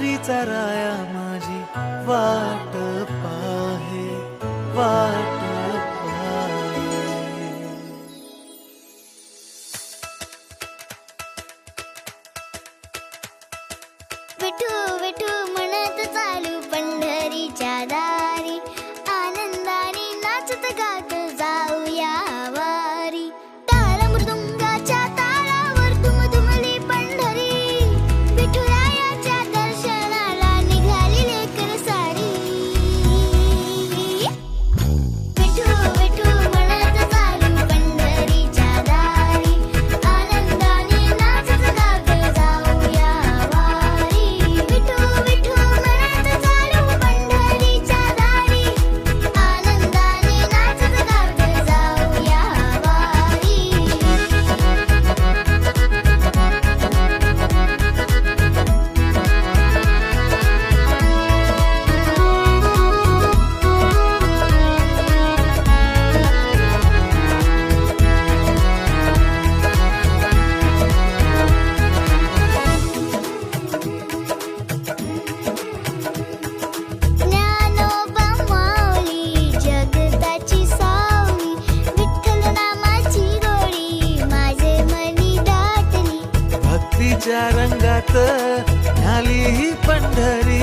वारीचा राया माझी वाट पाहे, वाट पाहे. विठू विठू म्हणत चालू पंढरीच्या दारी, आनंदाने नाचत गात जाऊया वारी. टाळ मृदुंगाच्या तालावर दुमदुमली पंढरी, विठुरायाच्या दर्शनाला निघाली लेकर सारी. विठू विठू म्हणत चालू पंढरीच्या दारी, आनंदाने नाचत गात जाऊया वारी. विठू विठू म्हणत चालू पंढरीच्या दारी, आनंदाने नाचत गात जाऊया वारी. ज्ञानोबा माऊली जगताची सावली, विठ्ठल नामाची गोडी माझे मनी दाटली. भक्तीच्या रंगात न्याली ही पंढरी,